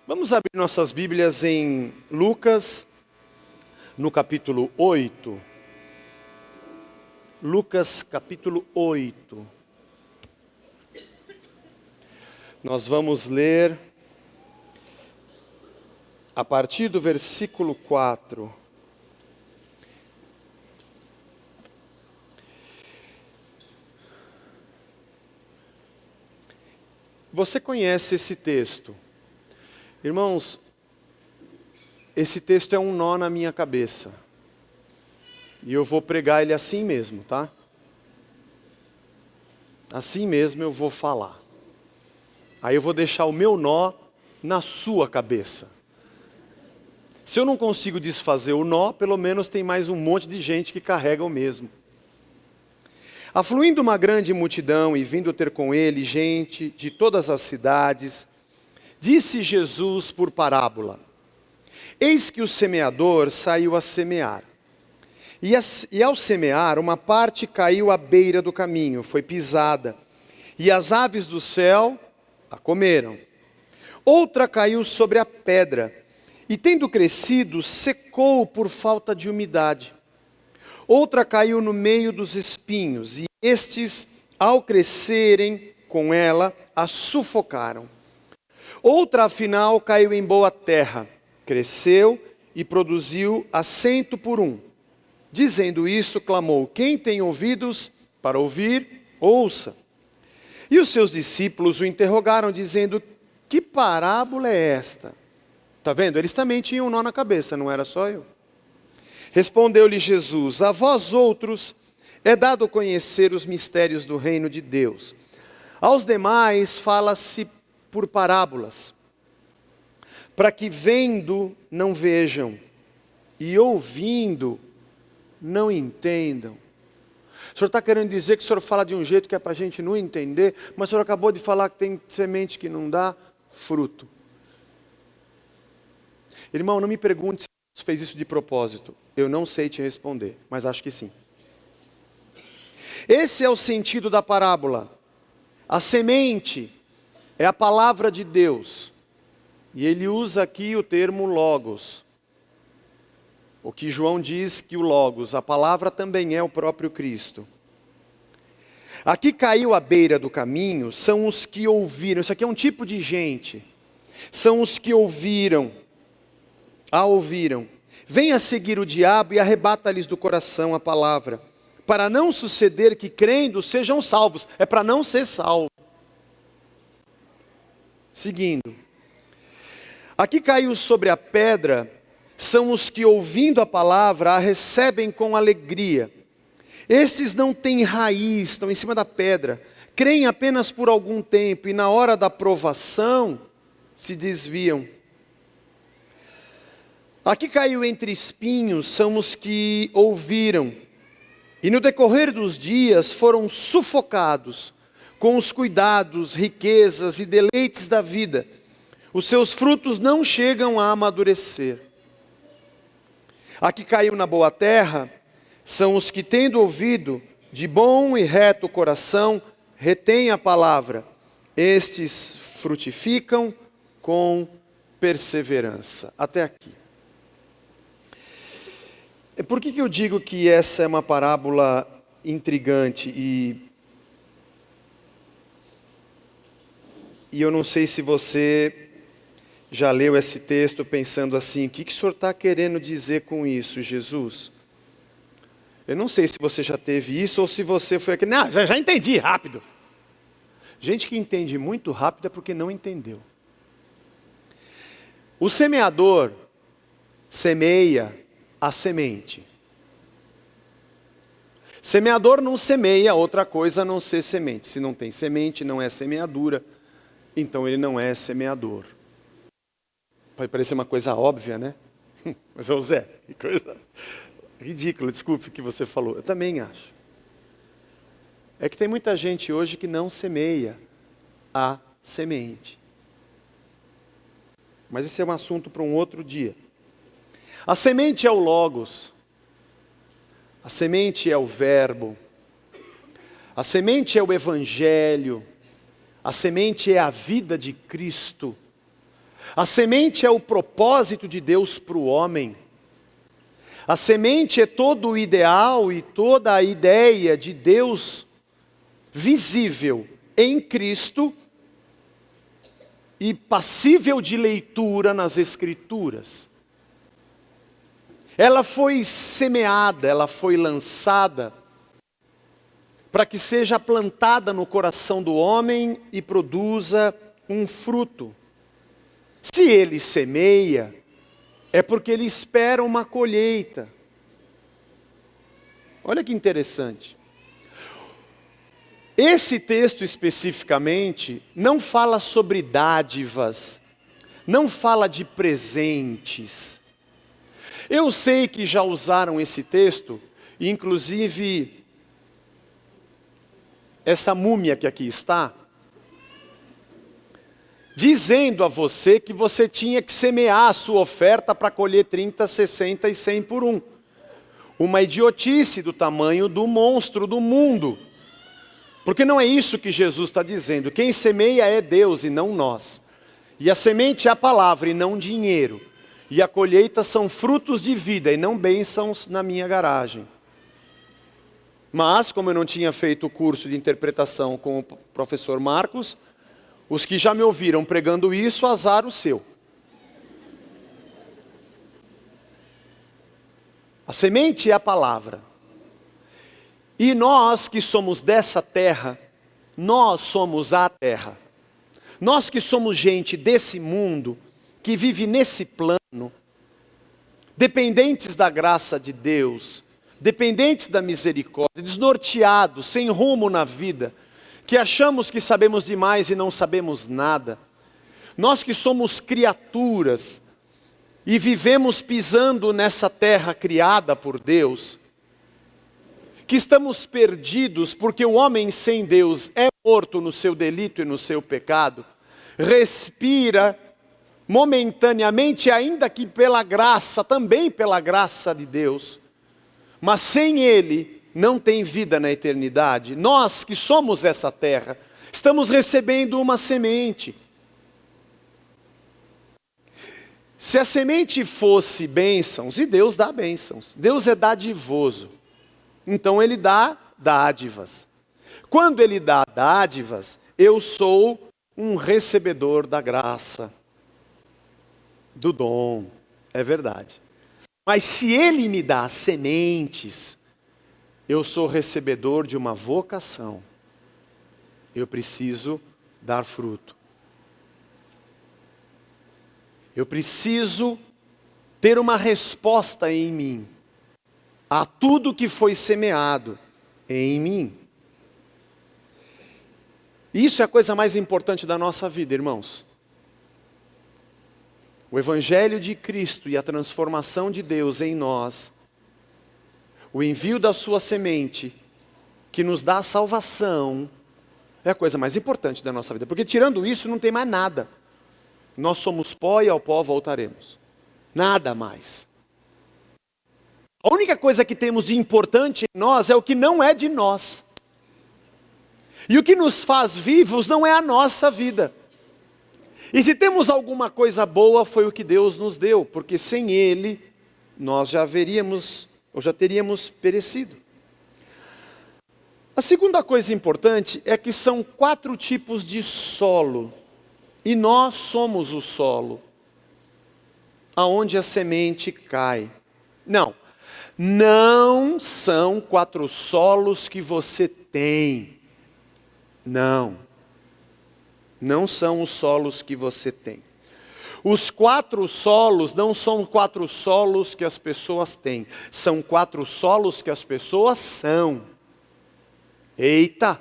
Vamos abrir nossas Bíblias em Lucas, no capítulo 8. Lucas, capítulo 8. Nós vamos ler a partir do versículo 4. Você conhece esse texto? Irmãos, esse texto é um nó na minha cabeça. E eu vou pregar ele assim mesmo, tá? Assim mesmo eu vou falar. Aí eu vou deixar o meu nó na sua cabeça. Se eu não consigo desfazer o nó, pelo menos tem mais um monte de gente que carrega o mesmo. Afluindo uma grande multidão e vindo ter com ele gente de todas as cidades, disse Jesus por parábola: eis que o semeador saiu a semear. E ao semear, uma parte caiu à beira do caminho, foi pisada, e as aves do céu a comeram. Outra caiu sobre a pedra, e tendo crescido, secou por falta de umidade. Outra caiu no meio dos espinhos, e estes, ao crescerem com ela, a sufocaram. Outra, afinal, caiu em boa terra, cresceu e produziu a 100 por 1. Dizendo isso, clamou: quem tem ouvidos para ouvir, ouça. E os seus discípulos o interrogaram, dizendo: que parábola é esta? Está vendo? Eles também tinham um nó na cabeça, não era só eu. Respondeu-lhe Jesus: a vós outros é dado conhecer os mistérios do reino de Deus. Aos demais fala-se por parábolas, para que vendo não vejam, e ouvindo não entendam. O senhor está querendo dizer que o senhor fala de um jeito que é para a gente não entender, mas o senhor acabou de falar que tem semente que não dá fruto. Irmão, não me pergunte se Deus fez isso de propósito. Eu não sei te responder, mas acho que sim. Esse é o sentido da parábola. A semente é a palavra de Deus. E ele usa aqui o termo logos. O que João diz que o logos, a palavra também é o próprio Cristo. Aqui caiu à beira do caminho, são os que ouviram. Isso aqui é um tipo de gente. São os que ouviram. A ouviram. Venha seguir o diabo e arrebata-lhes do coração a palavra, para não suceder que crendo sejam salvos. É para não ser salvo. Seguindo. Aqui caiu sobre a pedra, são os que ouvindo a palavra a recebem com alegria. Estes não têm raiz, estão em cima da pedra, creem apenas por algum tempo e na hora da provação se desviam. Aqui caiu entre espinhos, são os que ouviram e no decorrer dos dias foram sufocados com os cuidados, riquezas e deleites da vida. Os seus frutos não chegam a amadurecer. Aqui caiu na boa terra, são os que tendo ouvido, de bom e reto coração, retêm a palavra. Estes frutificam com perseverança. Até aqui. Por que eu digo que essa é uma parábola intrigante e eu não sei se você já leu esse texto pensando assim: o que o senhor está querendo dizer com isso, Jesus? Eu não sei se você já teve isso ou se você foi aqui. Não, já entendi rápido. Gente que entende muito rápido é porque não entendeu. O semeador semeia a semente. Semeador não semeia outra coisa a não ser semente. Se não tem semente, não é semeadura, então ele não é semeador. Pode parecer uma coisa óbvia, né? Mas, ô Zé, que coisa ridícula, desculpe o que você falou. Eu também acho. É que tem muita gente hoje que não semeia a semente. Mas esse é um assunto para um outro dia. A semente é o logos. A semente é o verbo. A semente é o evangelho. A semente é a vida de Cristo. A semente é o propósito de Deus para o homem. A semente é todo o ideal e toda a ideia de Deus visível em Cristo e passível de leitura nas Escrituras. Ela foi semeada, ela foi lançada para que seja plantada no coração do homem e produza um fruto. Se ele semeia, é porque ele espera uma colheita. Olha que interessante. Esse texto especificamente não fala sobre dádivas, não fala de presentes. Eu sei que já usaram esse texto, inclusive essa múmia que aqui está, dizendo a você que você tinha que semear a sua oferta para colher 30, 60 e 100 por um. Uma idiotice do tamanho do monstro do mundo. Porque não é isso que Jesus está dizendo. Quem semeia é Deus e não nós. E a semente é a palavra e não dinheiro. E a colheita são frutos de vida e não bênçãos na minha garagem. Mas, como eu não tinha feito o curso de interpretação com o professor Marcos, os que já me ouviram pregando isso, azar o seu. A semente é a palavra. E nós que somos dessa terra, nós somos a terra. Nós que somos gente desse mundo, que vive nesse plano, dependentes da graça de Deus, dependentes da misericórdia, desnorteados, sem rumo na vida, que achamos que sabemos demais e não sabemos nada. Nós que somos criaturas e vivemos pisando nessa terra criada por Deus, que estamos perdidos porque o homem sem Deus é morto no seu delito e no seu pecado, respira momentaneamente, ainda que pela graça, também pela graça de Deus, mas sem Ele não tem vida na eternidade. Nós que somos essa terra, estamos recebendo uma semente. Se a semente fosse bênçãos, e Deus dá bênçãos, Deus é dadivoso, então Ele dá dádivas. Quando Ele dá dádivas, eu sou um recebedor da graça, do dom, é verdade. Mas se Ele me dá sementes, eu sou recebedor de uma vocação. Eu preciso dar fruto. Eu preciso ter uma resposta em mim a tudo que foi semeado em mim. Isso é a coisa mais importante da nossa vida, irmãos. O Evangelho de Cristo e a transformação de Deus em nós, o envio da sua semente, que nos dá a salvação, é a coisa mais importante da nossa vida. Porque tirando isso não tem mais nada. Nós somos pó e ao pó voltaremos. Nada mais. A única coisa que temos de importante em nós é o que não é de nós. E o que nos faz vivos não é a nossa vida. E se temos alguma coisa boa, foi o que Deus nos deu, porque sem Ele, nós já haveríamos, ou já teríamos perecido. A segunda coisa importante é que são 4 tipos de solo, e nós somos o solo, aonde a semente cai. Não são 4 solos que você tem. Não são os solos que você tem. Os 4 solos não são 4 solos que as pessoas têm. São 4 solos que as pessoas são. Eita,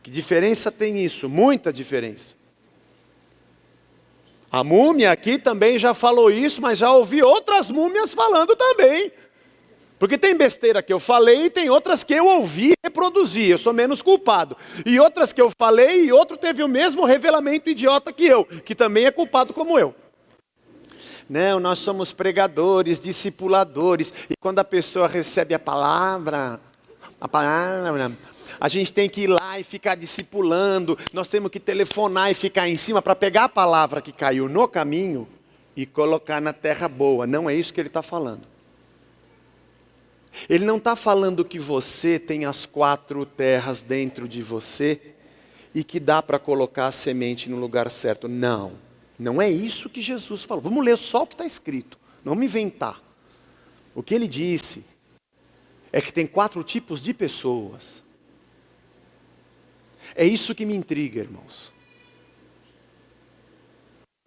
que diferença tem isso? Muita diferença. A múmia aqui também já falou isso, mas já ouvi outras múmias falando também. Porque tem besteira que eu falei e tem outras que eu ouvi e reproduzi, eu sou menos culpado. E outras que eu falei e outro teve o mesmo revelamento idiota que eu, que também é culpado como eu. Não, nós somos pregadores, discipuladores. E quando a pessoa recebe a palavra, A gente tem que ir lá e ficar discipulando, nós temos que telefonar e ficar em cima para pegar a palavra que caiu no caminho e colocar na terra boa. Não é isso que ele está falando. Ele não está falando que você tem as 4 terras dentro de você e que dá para colocar a semente no lugar certo. Não, não é isso que Jesus falou. Vamos ler só o que está escrito, não vamos inventar. O que ele disse é que tem 4 tipos de pessoas. É isso que me intriga, irmãos.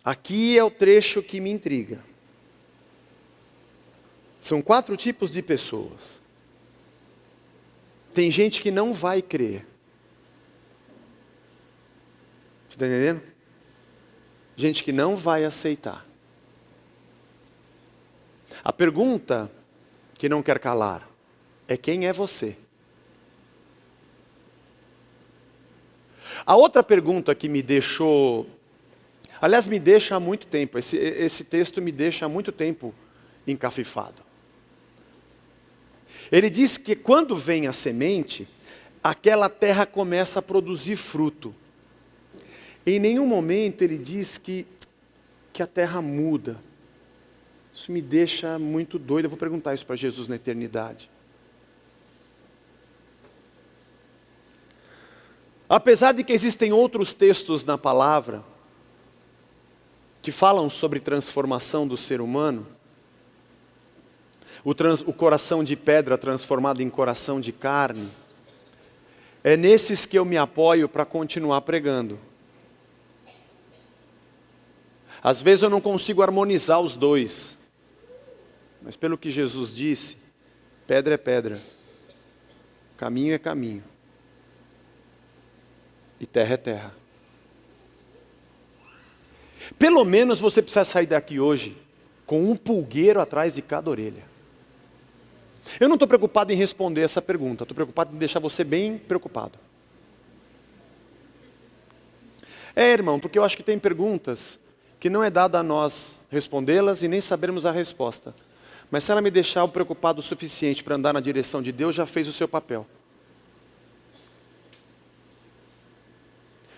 Aqui é o trecho que me intriga. São 4 tipos de pessoas. Tem gente que não vai crer. Você está entendendo? Gente que não vai aceitar. A pergunta que não quer calar é: quem é você? A outra pergunta que me deixou, aliás, me deixa há muito tempo, esse texto me deixa há muito tempo encafifado. Ele diz que quando vem a semente, aquela terra começa a produzir fruto. Em nenhum momento ele diz que a terra muda. Isso me deixa muito doido. Eu vou perguntar isso para Jesus na eternidade. Apesar de que existem outros textos na palavra que falam sobre transformação do ser humano, o coração de pedra transformado em coração de carne, é nesses que eu me apoio para continuar pregando. Às vezes eu não consigo harmonizar os dois, mas pelo que Jesus disse, pedra é pedra, caminho é caminho, e terra é terra. Pelo menos você precisa sair daqui hoje com um pulgueiro atrás de cada orelha. Eu não estou preocupado em responder essa pergunta, estou preocupado em deixar você bem preocupado. Irmão, porque eu acho que tem perguntas que não é dada a nós respondê-las e nem sabermos a resposta. Mas se ela me deixar preocupado o suficiente para andar na direção de Deus, já fez o seu papel.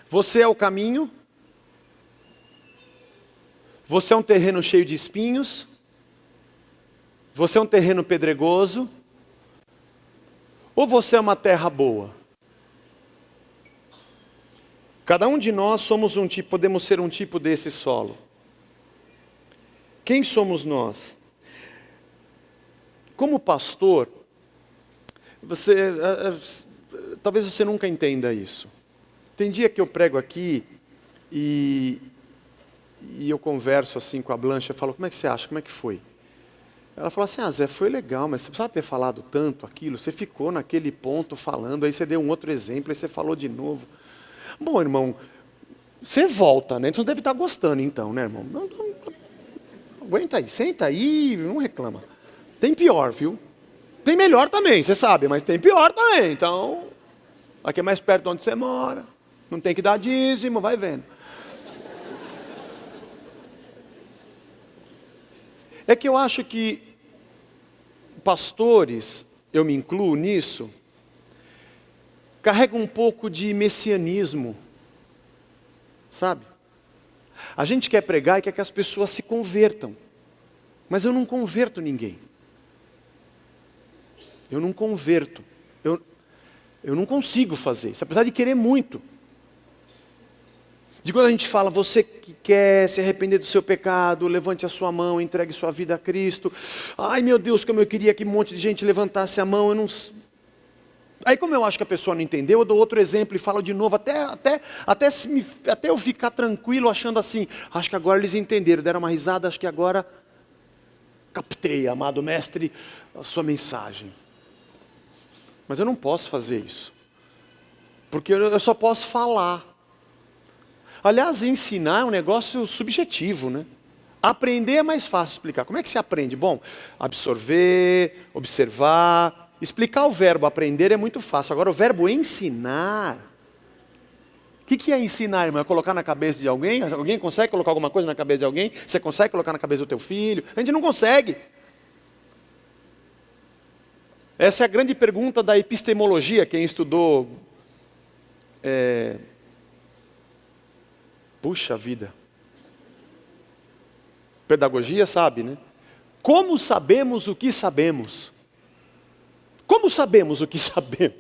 Você é o caminho? Você é um terreno cheio de espinhos? Você é um terreno pedregoso? Ou você é uma terra boa? Cada um de nós somos um tipo, podemos ser um tipo desse solo. Quem somos nós? Como pastor, talvez você nunca entenda isso. Tem dia que eu prego aqui e eu converso assim com a Blanche, eu falo: como é que você acha? Como é que foi? Ela falou assim: Zé, foi legal, mas você precisava ter falado tanto aquilo, você ficou naquele ponto falando, aí você deu um outro exemplo, aí você falou de novo. Bom, irmão, você volta, né? Então deve estar gostando então, né, irmão? Não, aguenta aí, senta aí, não reclama. Tem pior, viu? Tem melhor também, você sabe, mas tem pior também. Então, aqui é mais perto de onde você mora, não tem que dar dízimo, vai vendo. É que eu acho que pastores, eu me incluo nisso, carregam um pouco de messianismo, sabe? A gente quer pregar e quer que as pessoas se convertam, mas eu não converto ninguém. Eu não converto, eu não consigo fazer isso, apesar de querer muito. De quando a gente fala: você que quer se arrepender do seu pecado, levante a sua mão, entregue sua vida a Cristo. Ai meu Deus, como eu queria que um monte de gente levantasse a mão. Aí como eu acho que a pessoa não entendeu, eu dou outro exemplo e falo de novo, até eu ficar tranquilo achando assim: acho que agora eles entenderam, deram uma risada, acho que agora captei, amado mestre, a sua mensagem. Mas eu não posso fazer isso, porque eu só posso falar. Aliás, ensinar é um negócio subjetivo, né? Aprender é mais fácil explicar. Como é que se aprende? Bom, absorver, observar. Explicar o verbo aprender é muito fácil. Agora o verbo ensinar. O que é ensinar, irmão? É colocar na cabeça de alguém? Alguém consegue colocar alguma coisa na cabeça de alguém? Você consegue colocar na cabeça do teu filho? A gente não consegue. Essa é a grande pergunta da epistemologia, quem estudou... Puxa vida. Pedagogia sabe, né? Como sabemos o que sabemos? Como sabemos o que sabemos?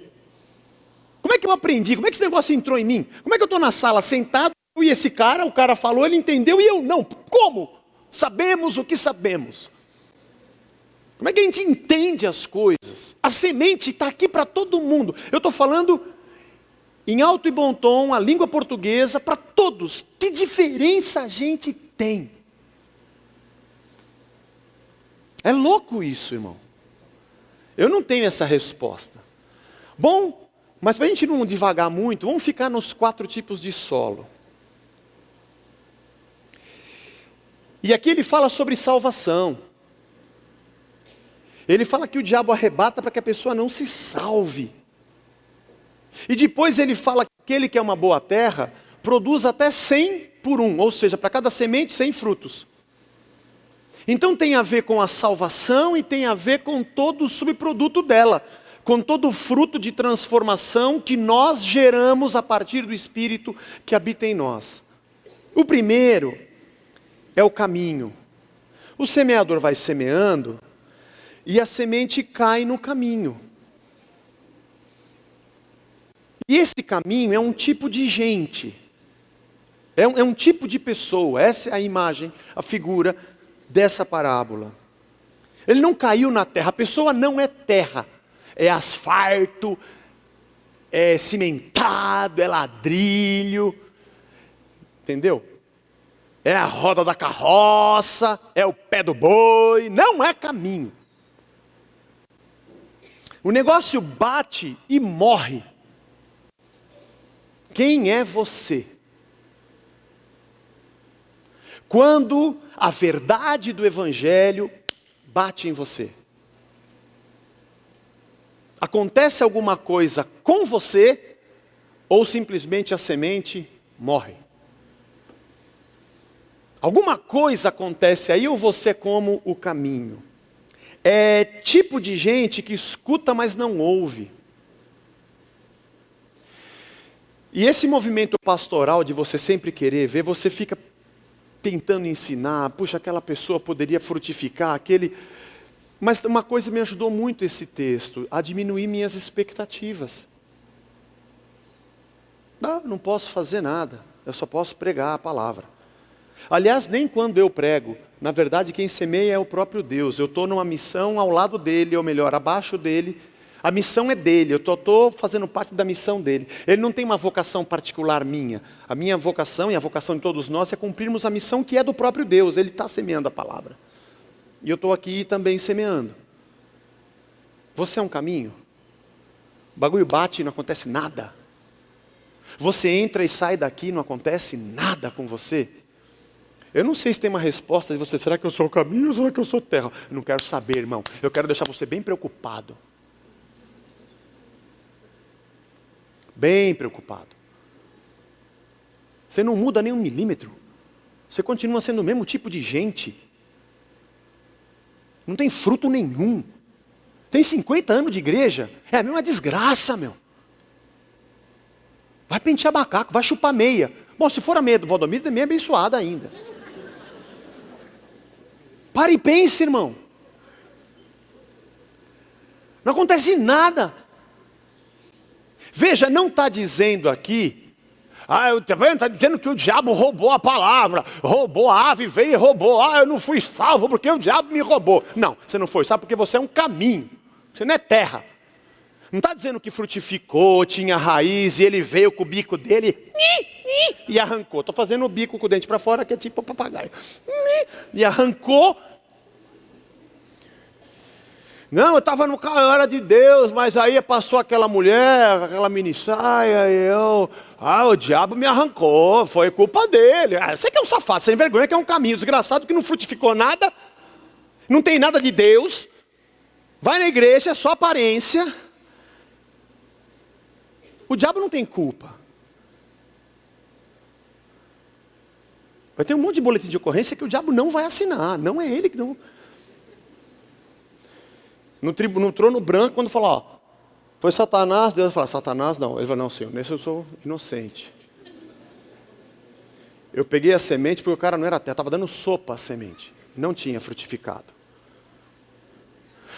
Como é que eu aprendi? Como é que esse negócio entrou em mim? Como é que eu estou na sala sentado e esse cara, o cara falou, ele entendeu e eu não? Como? Sabemos o que sabemos. Como é que a gente entende as coisas? A semente está aqui para todo mundo. Eu estou falando em alto e bom tom, a língua portuguesa, para todos. Que diferença a gente tem? É louco isso, irmão. Eu não tenho essa resposta. Bom, mas para a gente não divagar muito, vamos ficar nos 4 tipos de solo. E aqui ele fala sobre salvação. Ele fala que o diabo arrebata para que a pessoa não se salve. E depois ele fala que aquele que é uma boa terra, produz até 100 por 1. Ou seja, para cada semente, 100 frutos. Então tem a ver com a salvação e tem a ver com todo o subproduto dela. Com todo o fruto de transformação que nós geramos a partir do Espírito que habita em nós. O primeiro é o caminho. O semeador vai semeando e a semente cai no caminho. E esse caminho é um tipo de gente. É um tipo de pessoa. Essa é a imagem, a figura dessa parábola. Ele não caiu na terra. A pessoa não é terra. É asfalto, é cimentado, é ladrilho. Entendeu? É a roda da carroça, é o pé do boi. Não é caminho. O negócio bate e morre. Quem é você? Quando a verdade do Evangelho bate em você. Acontece alguma coisa com você, ou simplesmente a semente morre. Alguma coisa acontece aí, ou você é como o caminho. É tipo de gente que escuta, mas não ouve. E esse movimento pastoral de você sempre querer ver, você fica tentando ensinar, puxa, aquela pessoa poderia frutificar, aquele... Mas uma coisa me ajudou muito esse texto, a diminuir minhas expectativas. Não posso fazer nada, eu só posso pregar a palavra. Aliás, nem quando eu prego, na verdade quem semeia é o próprio Deus. Eu estou numa missão ao lado dele, ou melhor, abaixo dele. A missão é dele, eu estou fazendo parte da missão dele. Ele não tem uma vocação particular minha. A minha vocação e a vocação de todos nós é cumprirmos a missão que é do próprio Deus. Ele está semeando a palavra. E eu estou aqui também semeando. Você é um caminho? O bagulho bate e não acontece nada. Você entra e sai daqui e não acontece nada com você. Eu não sei se tem uma resposta de você, será que eu sou o caminho ou será que eu sou terra? Eu não quero saber, irmão. Eu quero deixar você bem preocupado. Bem preocupado. Você não muda nem 1 milímetro. Você continua sendo o mesmo tipo de gente. Não tem fruto nenhum. Tem 50 anos de igreja. É a mesma desgraça, meu. Vai pentear macaco, vai chupar meia. Bom, se for a meia do Valdomiro, é meio abençoada ainda. Pare e pense, irmão. Não acontece nada. Veja, não está dizendo aqui, está dizendo que o diabo roubou a palavra, roubou a ave, veio e roubou, eu não fui salvo porque o diabo me roubou. Não, você não foi salvo porque você é um caminho, você não é terra. Não está dizendo que frutificou, tinha raiz e ele veio com o bico dele e arrancou. Estou fazendo o bico com o dente para fora que é tipo papagaio. E arrancou. Não, eu estava no carro, eu era de Deus, mas aí passou aquela mulher, aquela mini saia, e o diabo me arrancou, foi culpa dele. Você que é um safado, sem vergonha, que é um caminho desgraçado, que não frutificou nada, não tem nada de Deus, vai na igreja, é só aparência. O diabo não tem culpa. Vai ter um monte de boletim de ocorrência que o diabo não vai assinar, não é ele que não... No trono branco, quando falar, ó, foi Satanás, Deus vai falar, Satanás não. Ele vai, não, Senhor, nesse eu sou inocente. Eu peguei a semente porque o cara não era terra, estava dando sopa a semente. Não tinha frutificado.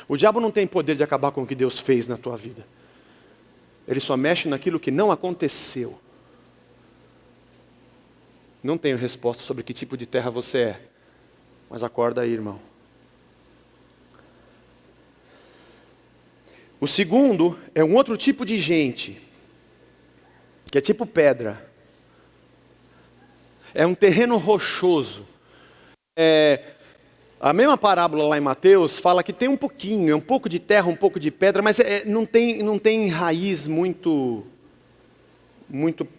O diabo não tem poder de acabar com o que Deus fez na tua vida. Ele só mexe naquilo que não aconteceu. Não tenho resposta sobre que tipo de terra você é. Mas acorda aí, irmão. O segundo é um outro tipo de gente, que é tipo pedra. É um terreno rochoso. A mesma parábola lá em Mateus fala que tem um pouquinho, é um pouco de terra, um pouco de pedra, mas não tem raiz muito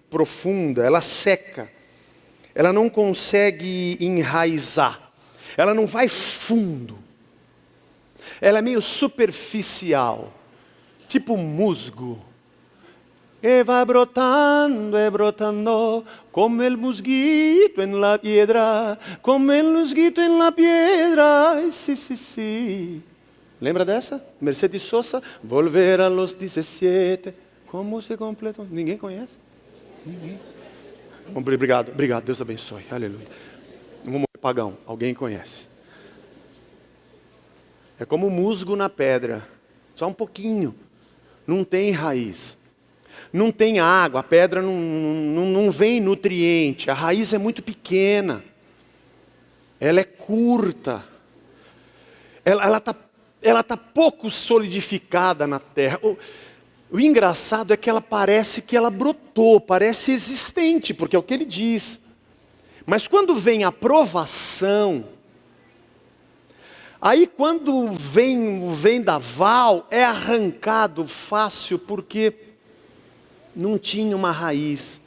profunda, ela seca. Ela não consegue enraizar. Ela não vai fundo. Ela é meio superficial. Tipo musgo. E vai brotando, como el musguito en la piedra, como el musguito en la piedra. Sí, sí, sí. Lembra dessa? Mercedes Sosa, volver a los 17. Como se completou? Ninguém conhece? Ninguém. Obrigado, Deus abençoe, aleluia. Não vou morrer pagão, alguém conhece. É como musgo na pedra, só um pouquinho. Não tem raiz, não tem água, a pedra não vem nutriente, a raiz é muito pequena, ela é curta, ela tá pouco solidificada na terra. O engraçado é que ela parece que ela brotou, parece existente, porque é o que ele diz. Mas quando vem a provação, aí quando vem o vendaval, é arrancado fácil, porque não tinha uma raiz.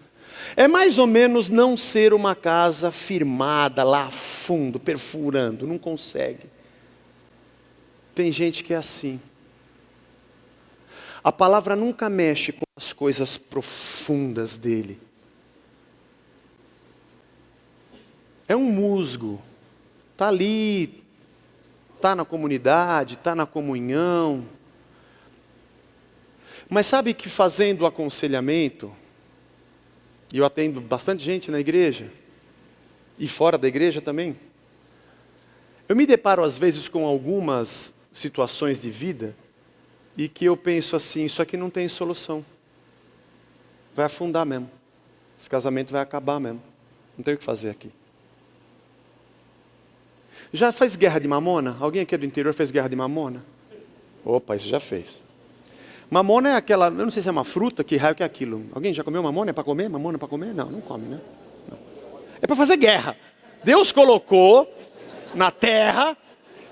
É mais ou menos não ser uma casa firmada lá fundo, perfurando, não consegue. Tem gente que é assim. A palavra nunca mexe com as coisas profundas dele. É um musgo. Está ali, está na comunidade, está na comunhão. Mas sabe que fazendo o aconselhamento, e eu atendo bastante gente na igreja, e fora da igreja também, eu me deparo às vezes com algumas situações de vida, e que eu penso assim, isso aqui não tem solução. Vai afundar mesmo. Esse casamento vai acabar mesmo. Não tem o que fazer aqui. Já fez guerra de mamona? Alguém aqui do interior fez guerra de mamona? Opa, isso já fez. Mamona é aquela, eu não sei se é uma fruta, que raio que é aquilo. Alguém já comeu mamona? É para comer? Mamona é para comer? Não, não come, né? Não. É para fazer guerra. Deus colocou na terra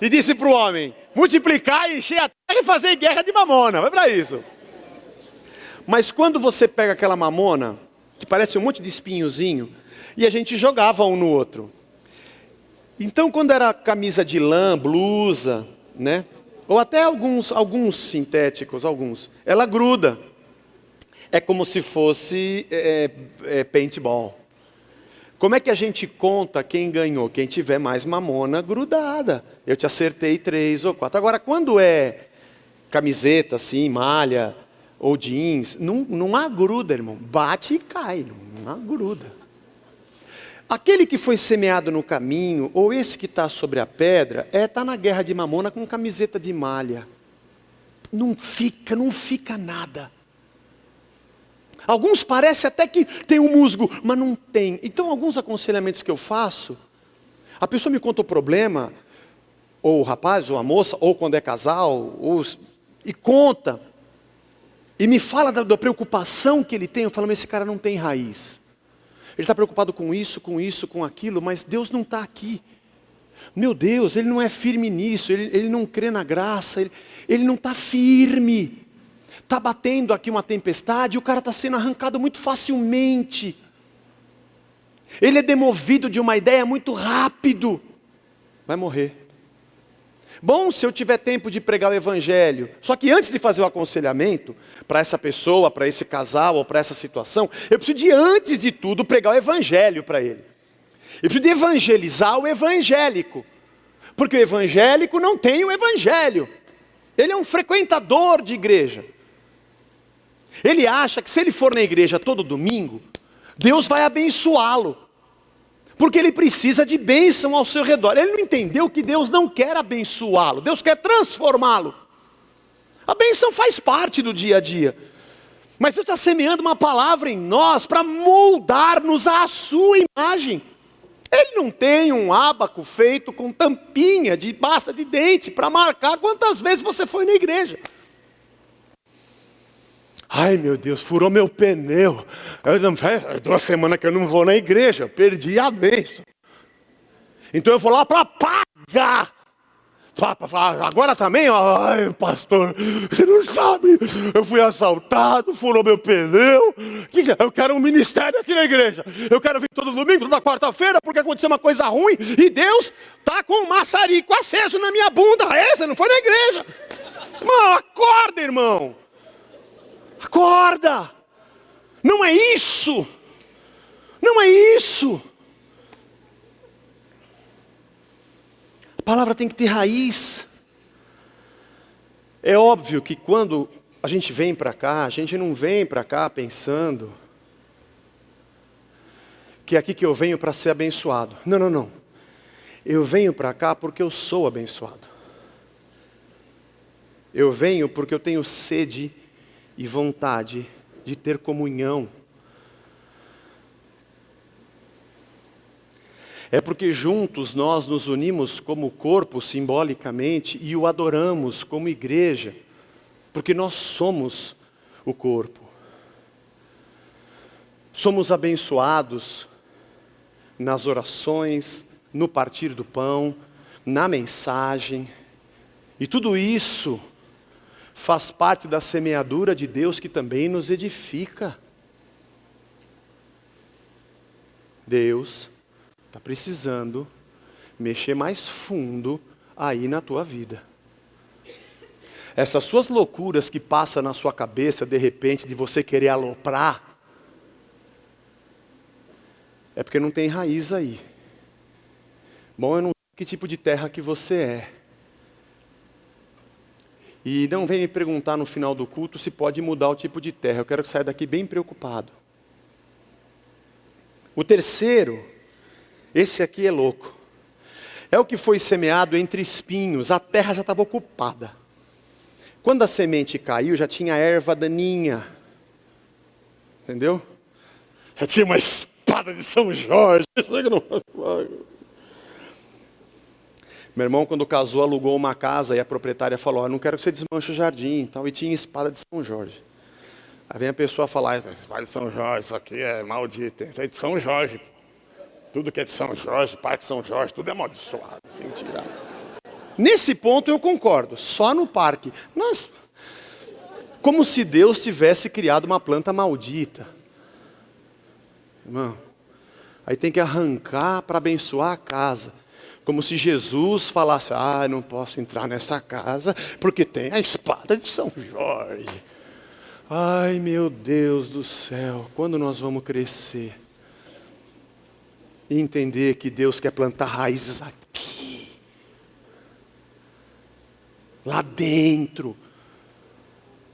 e disse para o homem, multiplicar, encher a terra e fazer guerra de mamona. Vai para isso. Mas quando você pega aquela mamona, que parece um monte de espinhozinho, e a gente jogava um no outro. Então quando era camisa de lã, blusa, né? Ou até alguns sintéticos, ela gruda. É como se fosse paintball. Como é que a gente conta quem ganhou? Quem tiver mais mamona grudada. Eu te acertei 3 ou 4. Agora, quando é camiseta, assim, malha ou jeans, não agruda, irmão. Bate e cai, não agruda. Aquele que foi semeado no caminho, ou esse que está sobre a pedra, está na guerra de mamona com camiseta de malha. Não fica nada. Alguns parecem até que tem um musgo, mas não tem. Então, alguns aconselhamentos que eu faço, a pessoa me conta o problema, ou o rapaz, ou a moça, ou quando é casal, e conta, e me fala da preocupação que ele tem, eu falo, mas esse cara não tem raiz. Ele está preocupado com isso, com aquilo, mas Deus não está aqui. Meu Deus, ele não é firme nisso, ele não crê na graça, ele não está firme. Está batendo aqui uma tempestade e o cara está sendo arrancado muito facilmente. Ele é demovido de uma ideia muito rápido. Vai morrer. Bom, se eu tiver tempo de pregar o evangelho. Só que antes de fazer o aconselhamento, para essa pessoa, para esse casal ou para essa situação, eu preciso de, antes de tudo, pregar o evangelho para ele. Eu preciso de evangelizar o evangélico. Porque o evangélico não tem o evangelho. Ele é um frequentador de igreja. Ele acha que se ele for na igreja todo domingo, Deus vai abençoá-lo. Porque ele precisa de bênção ao seu redor. Ele não entendeu que Deus não quer abençoá-lo. Deus quer transformá-lo. A bênção faz parte do dia a dia. Mas Deus está semeando uma palavra em nós para moldar-nos à sua imagem. Ele não tem um ábaco feito com tampinha de pasta de dente para marcar quantas vezes você foi na igreja. Ai meu Deus, furou meu pneu. Faz 2 semanas que eu não vou na igreja, perdi a bênção. Então eu vou lá para pagar. Agora também, ai pastor, você não sabe, eu fui assaltado, furou meu pneu. Eu quero um ministério aqui na igreja. Eu quero vir todo domingo, toda quarta-feira, porque aconteceu uma coisa ruim. E Deus está com um maçarico aceso na minha bunda. Você não foi na igreja. Irmão, acorda, irmão. Acorda! Não é isso! Não é isso! A palavra tem que ter raiz. É óbvio que quando a gente vem para cá, a gente não vem para cá pensando que é aqui que eu venho para ser abençoado. Não, não, não. Eu venho para cá porque eu sou abençoado. Eu venho porque eu tenho sede e vontade de ter comunhão. É porque juntos nós nos unimos como corpo simbolicamente e o adoramos como igreja, porque nós somos o corpo. Somos abençoados nas orações, no partir do pão, na mensagem, e tudo isso faz parte da semeadura de Deus que também nos edifica. Deus está precisando mexer mais fundo aí na tua vida. Essas suas loucuras que passam na sua cabeça de repente de você querer aloprar, é porque não tem raiz aí. Bom, eu não sei que tipo de terra que você é. E não vem me perguntar no final do culto se pode mudar o tipo de terra. Eu quero que saia daqui bem preocupado. O terceiro, esse aqui é louco. É o que foi semeado entre espinhos. A terra já estava ocupada. Quando a semente caiu, já tinha erva daninha. Entendeu? Já tinha uma espada de São Jorge. Meu irmão, quando casou, alugou uma casa e a proprietária falou, não quero que você desmanche o jardim e tal. E tinha espada de São Jorge. Aí vem a pessoa falar, espada de São Jorge, isso aqui é maldito. Isso é de São Jorge. Tudo que é de São Jorge, Parque São Jorge, tudo é amaldiçoado. Tem que tirar. Nesse ponto eu concordo, só no parque. Nós, como se Deus tivesse criado uma planta maldita. Irmão, aí tem que arrancar para abençoar a casa. Como se Jesus falasse, não posso entrar nessa casa, porque tem a espada de São Jorge. Ai, meu Deus do céu, quando nós vamos crescer? E entender que Deus quer plantar raízes aqui. Lá dentro.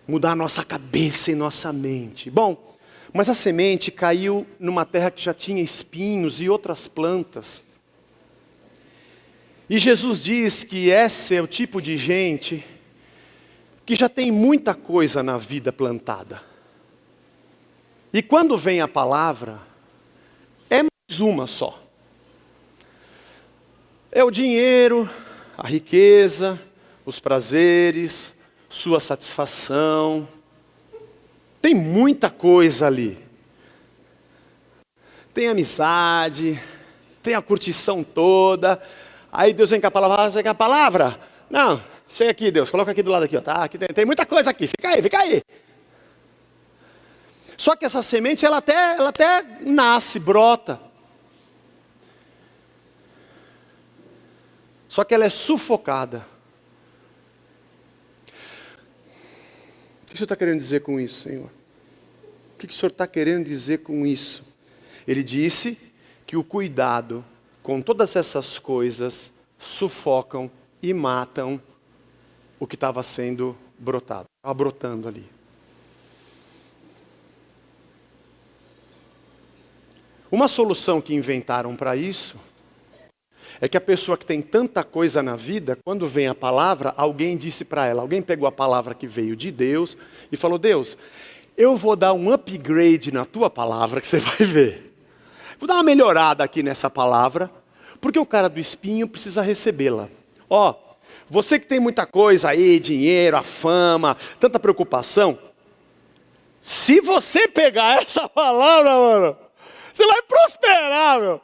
Mudar a nossa cabeça e nossa mente. Bom, mas a semente caiu numa terra que já tinha espinhos e outras plantas. E Jesus diz que esse é o tipo de gente que já tem muita coisa na vida plantada. E quando vem a palavra, é mais uma só. É o dinheiro, a riqueza, os prazeres, sua satisfação. Tem muita coisa ali. Tem amizade, tem a curtição toda. Aí Deus vem com a palavra, você quer a palavra? Não, chega aqui Deus, coloca aqui do lado aqui, ó, tá? Aqui tem muita coisa aqui, fica aí. Só que essa semente, ela até nasce, brota. Só que ela é sufocada. O que o Senhor está querendo dizer com isso, Senhor? O que o Senhor está querendo dizer com isso? Ele disse que o cuidado com todas essas coisas sufocam e matam o que estava sendo brotado, estava brotando ali. Uma solução que inventaram para isso é que a pessoa que tem tanta coisa na vida, quando vem a palavra, alguém disse para ela, alguém pegou a palavra que veio de Deus e falou: Deus, eu vou dar um upgrade na tua palavra que você vai ver. Vou dar uma melhorada aqui nessa palavra, porque o cara do espinho precisa recebê-la. Ó, você que tem muita coisa aí, dinheiro, a fama, tanta preocupação, se você pegar essa palavra, mano, você vai prosperar, meu.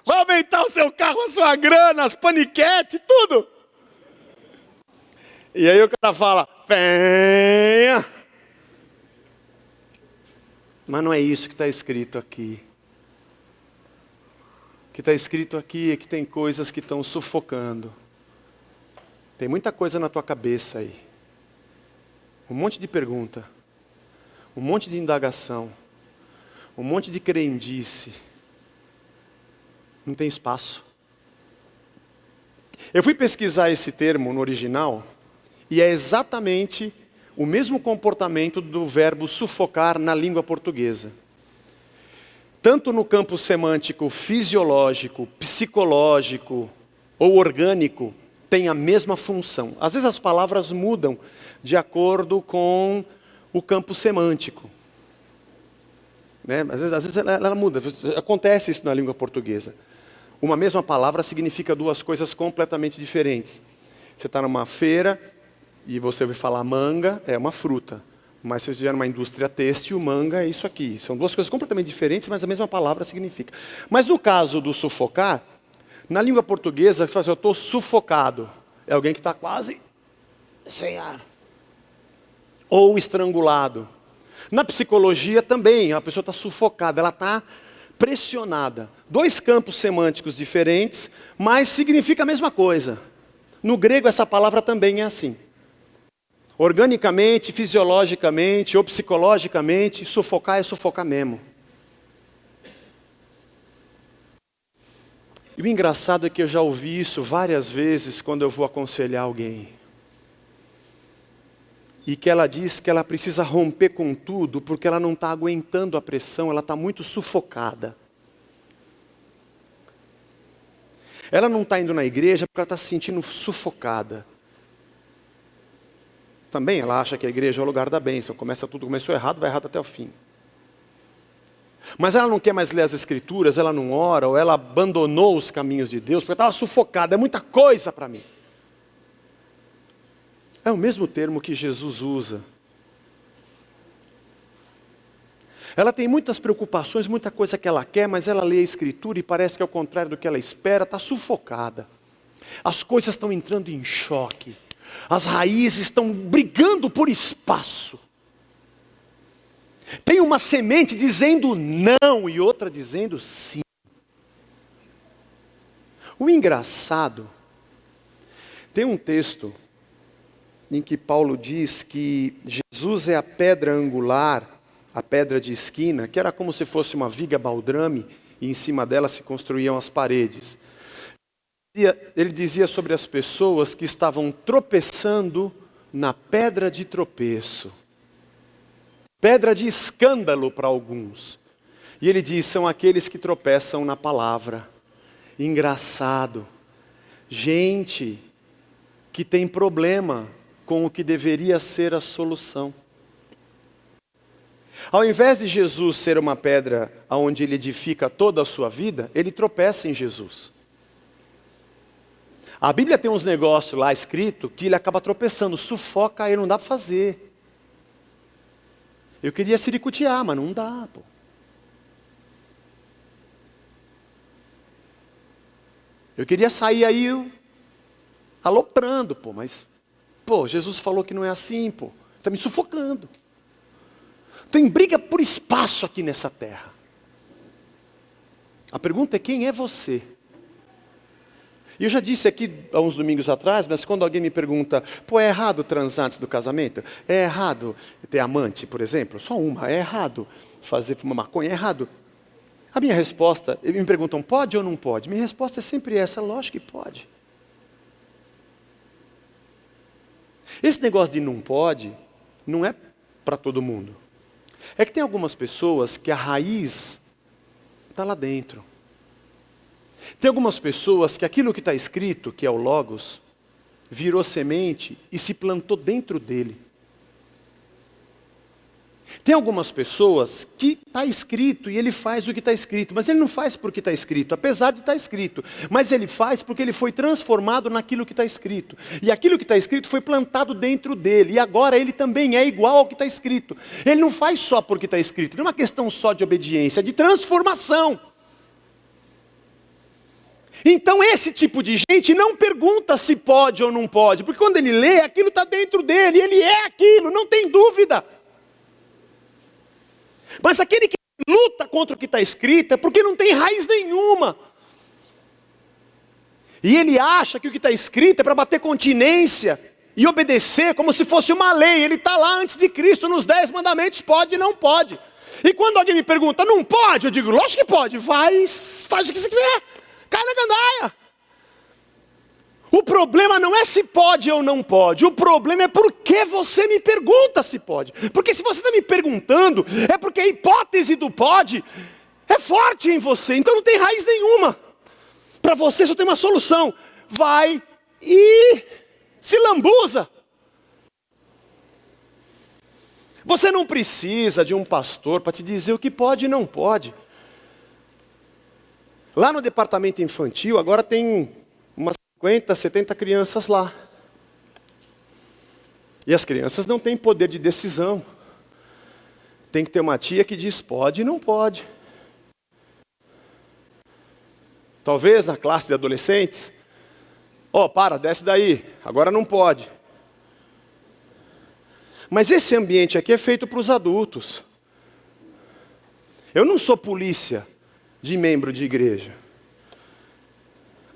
Vai aumentar o seu carro, a sua grana, as paniquetes, tudo. E aí o cara fala, venha. Mas não é isso que está escrito aqui. O que está escrito aqui é que tem coisas que estão sufocando. Tem muita coisa na tua cabeça aí. Um monte de pergunta. Um monte de indagação. Um monte de crendice. Não tem espaço. Eu fui pesquisar esse termo no original e é exatamente o mesmo comportamento do verbo sufocar na língua portuguesa. Tanto no campo semântico fisiológico, psicológico ou orgânico, tem a mesma função. Às vezes as palavras mudam de acordo com o campo semântico. Né? Às vezes ela muda. Acontece isso na língua portuguesa. Uma mesma palavra significa duas coisas completamente diferentes. Você está numa feira e você ouve falar manga, é uma fruta. Mas se você estiver numa indústria têxtil, manga é isso aqui. São duas coisas completamente diferentes, mas a mesma palavra significa. Mas no caso do sufocar, na língua portuguesa, você fala assim, eu estou sufocado. É alguém que está quase sem ar. Ou estrangulado. Na psicologia também, a pessoa está sufocada, ela está pressionada. Dois campos semânticos diferentes, mas significa a mesma coisa. No grego essa palavra também é assim. Organicamente, fisiologicamente ou psicologicamente, sufocar é sufocar mesmo. E o engraçado é que eu já ouvi isso várias vezes quando eu vou aconselhar alguém. E que ela diz que ela precisa romper com tudo porque ela não está aguentando a pressão, ela está muito sufocada. Ela não está indo na igreja porque ela está se sentindo sufocada. Também ela acha que a igreja é o lugar da bênção. Começou errado, vai errado até o fim. Mas ela não quer mais ler as escrituras, ela não ora, ou ela abandonou os caminhos de Deus, porque estava sufocada, é muita coisa para mim. É o mesmo termo que Jesus usa. Ela tem muitas preocupações, muita coisa que ela quer, mas ela lê a escritura e parece que é o contrário do que ela espera, está sufocada. As coisas estão entrando em choque. As raízes estão brigando por espaço. Tem uma semente dizendo não e outra dizendo sim. O engraçado, tem um texto em que Paulo diz que Jesus é a pedra angular, a pedra de esquina, que era como se fosse uma viga baldrame, e em cima dela se construíam as paredes. Ele dizia sobre as pessoas que estavam tropeçando na pedra de tropeço. Pedra de escândalo para alguns. E ele diz, são aqueles que tropeçam na palavra. Engraçado. Gente que tem problema com o que deveria ser a solução. Ao invés de Jesus ser uma pedra onde ele edifica toda a sua vida, ele tropeça em Jesus. A Bíblia tem uns negócios lá escrito que ele acaba tropeçando, sufoca ele, não dá para fazer. Eu queria siricutear, mas não dá, pô. Eu queria sair aí aloprando, pô, mas, pô, Jesus falou que não é assim, pô. Está me sufocando. Tem briga por espaço aqui nessa terra. A pergunta é quem é você? E eu já disse aqui há uns domingos atrás, mas quando alguém me pergunta, pô, é errado transar antes do casamento? É errado ter amante, por exemplo? Só uma. É errado fumar maconha? É errado. A minha resposta, me perguntam, pode ou não pode? Minha resposta é sempre essa, lógico que pode. Esse negócio de não pode, não é para todo mundo. É que tem algumas pessoas que a raiz está lá dentro. Tem algumas pessoas que aquilo que está escrito, que é o Logos, virou semente e se plantou dentro dele. Tem algumas pessoas que está escrito e ele faz o que está escrito, mas ele não faz porque está escrito, apesar de estar escrito, mas ele faz porque ele foi transformado naquilo que está escrito. E aquilo que está escrito foi plantado dentro dele, e agora ele também é igual ao que está escrito. Ele não faz só porque está escrito, não é uma questão só de obediência, é de transformação. Então esse tipo de gente não pergunta se pode ou não pode, porque quando ele lê, aquilo está dentro dele, ele é aquilo, não tem dúvida. Mas aquele que luta contra o que está escrito é porque não tem raiz nenhuma. E ele acha que o que está escrito é para bater continência e obedecer como se fosse uma lei. Ele está lá antes de Cristo, nos 10 mandamentos, pode e não pode. E quando alguém me pergunta, não pode? Eu digo, lógico que pode, faz o que você quiser, cai na gandaia. O problema não é se pode ou não pode, o problema é por que você me pergunta se pode. Porque se você está me perguntando, é porque a hipótese do pode é forte em você, então não tem raiz nenhuma. Para você só tem uma solução, vai e se lambuza. Você não precisa de um pastor para te dizer o que pode e não pode. Lá no departamento infantil, agora tem umas 50, 70 crianças lá. E as crianças não têm poder de decisão. Tem que ter uma tia que diz pode e não pode. Talvez na classe de adolescentes, desce daí, agora não pode. Mas esse ambiente aqui é feito para os adultos. Eu não sou polícia de membro de igreja.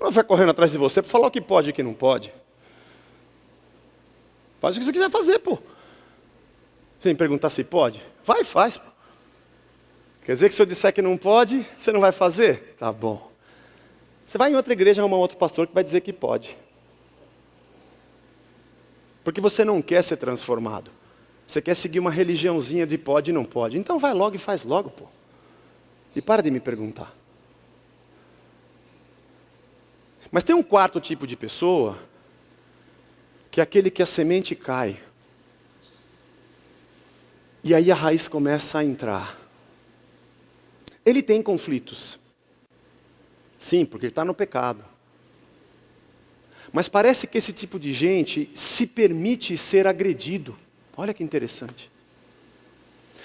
Não vai correndo atrás de você para falar o que pode e o que não pode. Faz o que você quiser fazer, pô. Você me perguntar se pode? Vai e faz, pô. Quer dizer que se eu disser que não pode, você não vai fazer? Tá bom. Você vai em outra igreja arrumar outro pastor que vai dizer que pode. Porque você não quer ser transformado. Você quer seguir uma religiãozinha de pode e não pode. Então vai logo e faz logo, pô. E para de me perguntar. Mas tem um quarto tipo de pessoa, que é aquele que a semente cai. E aí a raiz começa a entrar. Ele tem conflitos. Sim, porque ele está no pecado. Mas parece que esse tipo de gente se permite ser agredido. Olha que interessante.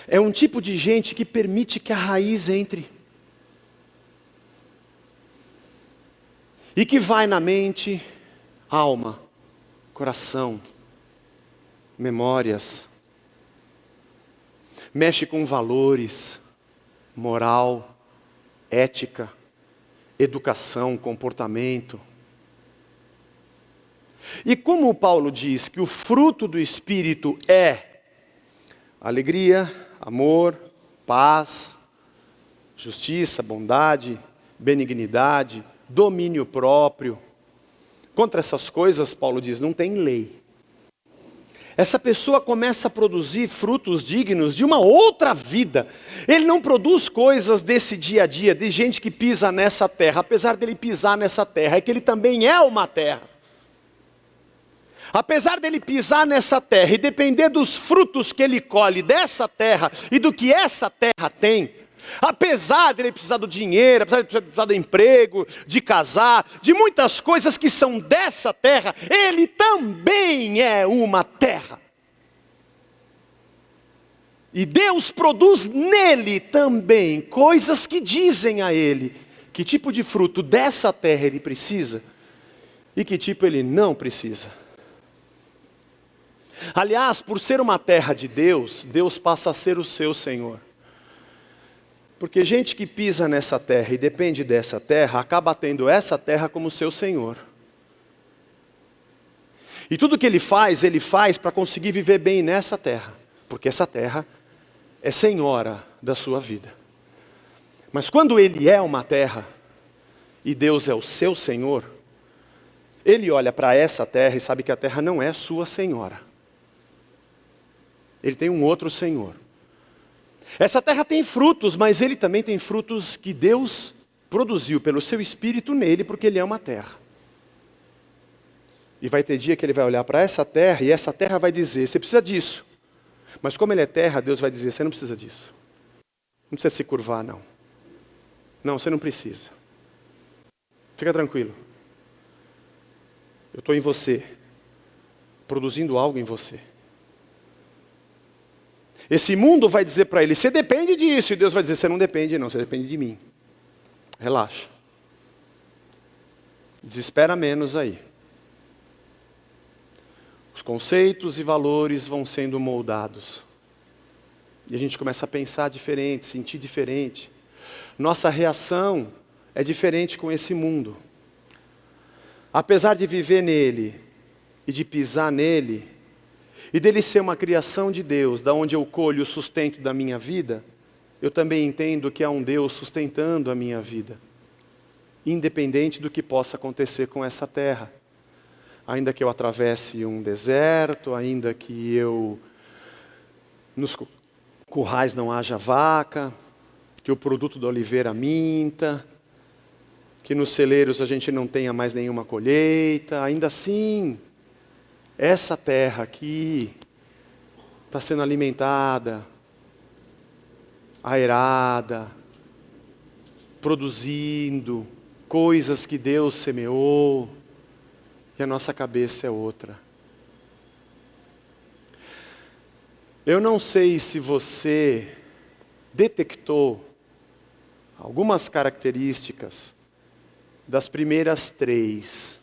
É um tipo de gente que permite que a raiz entre. E que vai na mente, alma, coração, memórias. Mexe com valores, moral, ética, educação, comportamento. E como Paulo diz que o fruto do Espírito é alegria, amor, paz, justiça, bondade, benignidade, domínio próprio. Contra essas coisas, Paulo diz, não tem lei. Essa pessoa começa a produzir frutos dignos de uma outra vida. Ele não produz coisas desse dia a dia, de gente que pisa nessa terra. Apesar dele pisar nessa terra, é que ele também é uma terra. Apesar dele pisar nessa terra e depender dos frutos que ele colhe dessa terra e do que essa terra tem, apesar dele precisar do dinheiro, apesar de precisar do emprego, de casar, de muitas coisas que são dessa terra, ele também é uma terra. E Deus produz nele também coisas que dizem a ele que tipo de fruto dessa terra ele precisa e que tipo ele não precisa. Aliás, por ser uma terra de Deus, Deus passa a ser o seu Senhor. Porque gente que pisa nessa terra e depende dessa terra, acaba tendo essa terra como seu Senhor. E tudo que ele faz para conseguir viver bem nessa terra. Porque essa terra é senhora da sua vida. Mas quando ele é uma terra, e Deus é o seu Senhor, ele olha para essa terra e sabe que a terra não é sua senhora. Ele tem um outro Senhor. Essa terra tem frutos, mas ele também tem frutos que Deus produziu pelo seu Espírito nele, porque ele ama a terra. E vai ter dia que ele vai olhar para essa terra, e essa terra vai dizer, você precisa disso. Mas como ele é terra, Deus vai dizer, você não precisa disso. Não precisa se curvar, não. Não, você não precisa. Fica tranquilo. Eu estou em você, produzindo algo em você. Esse mundo vai dizer para ele, você depende disso. E Deus vai dizer, você não depende não, você depende de mim. Relaxa. Desespera menos aí. Os conceitos e valores vão sendo moldados. E a gente começa a pensar diferente, sentir diferente. Nossa reação é diferente com esse mundo. Apesar de viver nele e de pisar nele, e dele ser uma criação de Deus, da onde eu colho o sustento da minha vida, eu também entendo que há um Deus sustentando a minha vida, independente do que possa acontecer com essa terra. Ainda que eu atravesse um deserto, ainda que nos currais não haja vaca, que o produto da oliveira minta, que nos celeiros a gente não tenha mais nenhuma colheita, ainda assim, essa terra aqui está sendo alimentada, aerada, produzindo coisas que Deus semeou, e a nossa cabeça é outra. Eu não sei se você detectou algumas características das primeiras 3.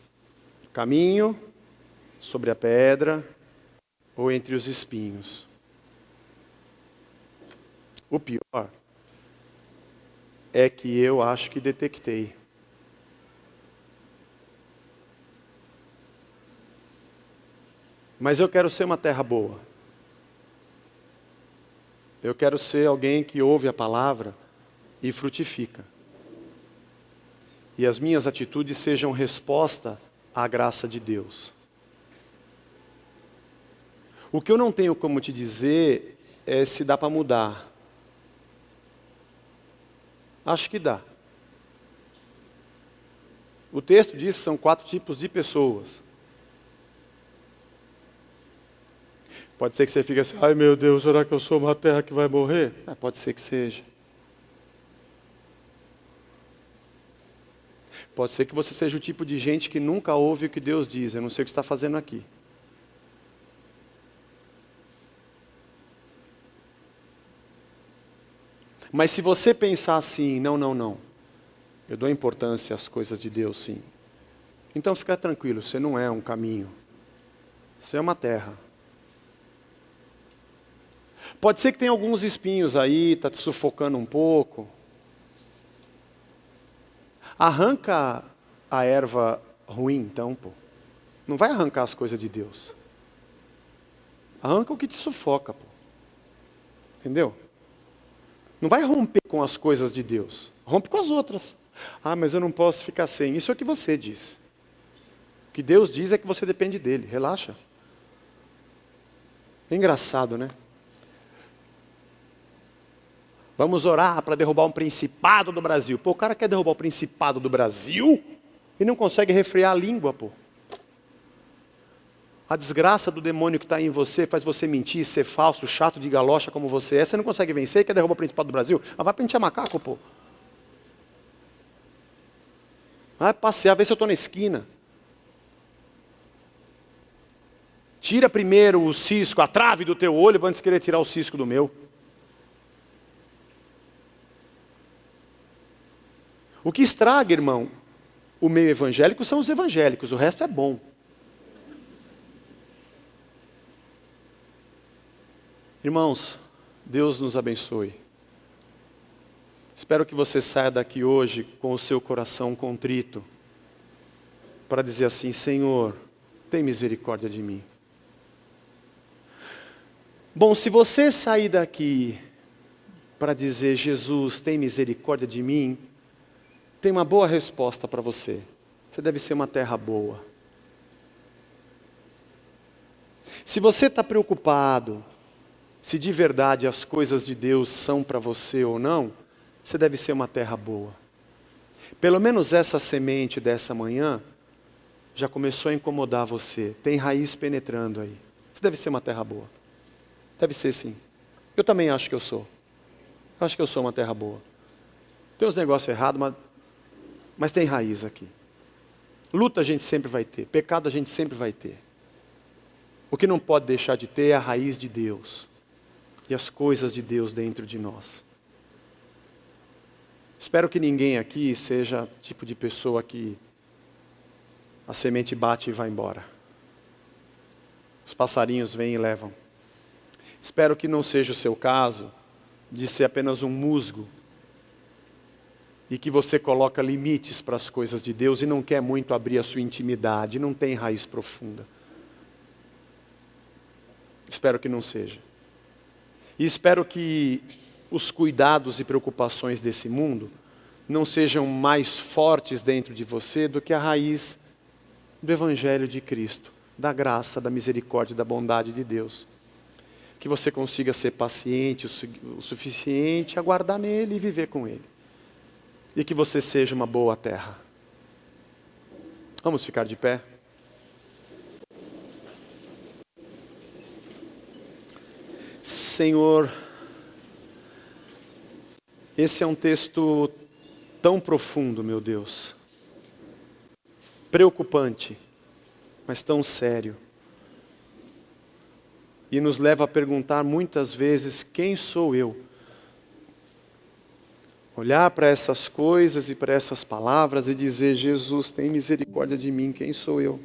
Caminho, sobre a pedra ou entre os espinhos. O pior é que eu acho que detectei. Mas eu quero ser uma terra boa. Eu quero ser alguém que ouve a palavra e frutifica. E as minhas atitudes sejam resposta à graça de Deus. O que eu não tenho como te dizer é se dá para mudar. Acho que dá. O texto diz que são 4 tipos de pessoas. Pode ser que você fique assim, ai meu Deus, será que eu sou uma terra que vai morrer? Pode ser que seja. Pode ser que você seja o tipo de gente que nunca ouve o que Deus diz, eu não sei o que está fazendo aqui. Mas se você pensar assim, não, eu dou importância às coisas de Deus sim. Então fica tranquilo, você não é um caminho, você é uma terra. Pode ser que tenha alguns espinhos aí, está te sufocando um pouco. Arranca a erva ruim então, pô. Não vai arrancar as coisas de Deus. Arranca o que te sufoca, pô. Entendeu? Não vai romper com as coisas de Deus. Rompe com as outras. Ah, mas eu não posso ficar sem. Isso é o que você diz. O que Deus diz é que você depende dele. Relaxa. É engraçado, né? Vamos orar para derrubar um principado do Brasil. Pô, o cara quer derrubar o principado do Brasil e não consegue refrear a língua, pô. A desgraça do demônio que está em você faz você mentir, ser falso, chato de galocha como você é. Você não consegue vencer e quer derrubar o principado do Brasil? Mas vai pentear macaco, pô. Vai passear, ver se eu estou na esquina. Tira primeiro o cisco, a trave do teu olho, antes de querer tirar o cisco do meu. O que estraga, irmão, o meio evangélico são os evangélicos, o resto é bom. Irmãos, Deus nos abençoe. Espero que você saia daqui hoje com o seu coração contrito, para dizer assim, Senhor, tem misericórdia de mim. Bom, se você sair daqui para dizer, Jesus, tem misericórdia de mim, tem uma boa resposta para você. Você deve ser uma terra boa. Se você está preocupado se de verdade as coisas de Deus são para você ou não, você deve ser uma terra boa. Pelo menos essa semente dessa manhã já começou a incomodar você. Tem raiz penetrando aí. Você deve ser uma terra boa. Deve ser sim. Eu também acho que eu sou. Eu acho que eu sou uma terra boa. Tem uns negócios errados, mas tem raiz aqui. Luta a gente sempre vai ter. Pecado a gente sempre vai ter. O que não pode deixar de ter é a raiz de Deus. E as coisas de Deus dentro de nós. Espero que ninguém aqui seja o tipo de pessoa que a semente bate e vai embora. Os passarinhos vêm e levam. Espero que não seja o seu caso de ser apenas um musgo e que você coloca limites para as coisas de Deus e não quer muito abrir a sua intimidade, não tem raiz profunda. Espero que não seja. E espero que os cuidados e preocupações desse mundo não sejam mais fortes dentro de você do que a raiz do Evangelho de Cristo, da graça, da misericórdia e da bondade de Deus. Que você consiga ser paciente o suficiente, aguardar nele e viver com ele. E que você seja uma boa terra. Vamos ficar de pé? Senhor, esse é um texto tão profundo, meu Deus. Preocupante, mas tão sério. E nos leva a perguntar muitas vezes, quem sou eu? Olhar para essas coisas e para essas palavras e dizer, Jesus, tem misericórdia de mim, quem sou eu?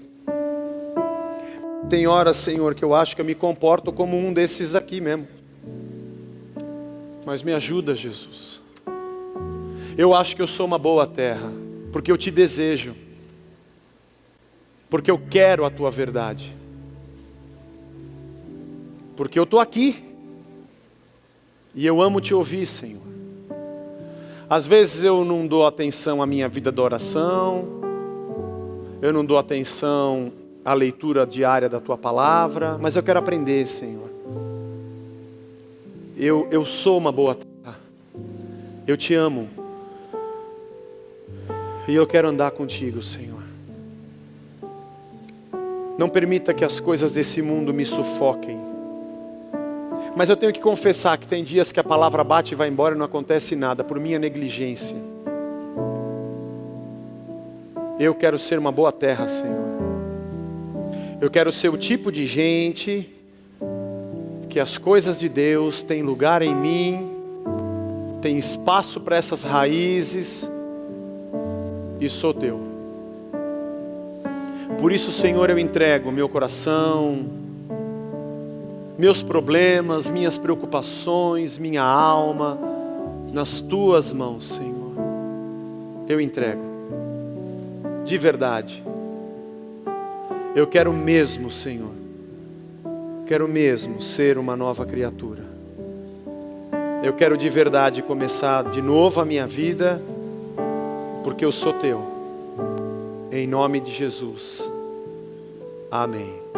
Tem horas, Senhor, que eu acho que eu me comporto como um desses aqui mesmo. Mas me ajuda, Jesus. Eu acho que eu sou uma boa terra, porque eu te desejo. Porque eu quero a tua verdade. Porque eu estou aqui. E eu amo te ouvir, Senhor. Às vezes eu não dou atenção à minha vida de oração. Eu não dou atenção à leitura diária da tua palavra. Mas eu quero aprender, Senhor. Eu sou uma boa terra. Eu te amo. E eu quero andar contigo, Senhor. Não permita que as coisas desse mundo me sufoquem. Mas eu tenho que confessar que tem dias que a palavra bate e vai embora e não acontece nada, por minha negligência. Eu quero ser uma boa terra, Senhor. Eu quero ser o tipo de gente que as coisas de Deus têm lugar em mim, tem espaço para essas raízes, e sou teu. Por isso, Senhor, eu entrego meu coração, meus problemas, minhas preocupações, minha alma, nas tuas mãos, Senhor. Eu entrego, de verdade. Eu quero mesmo, Senhor, quero mesmo ser uma nova criatura. Eu quero de verdade começar de novo a minha vida, porque eu sou teu. Em nome de Jesus. Amém.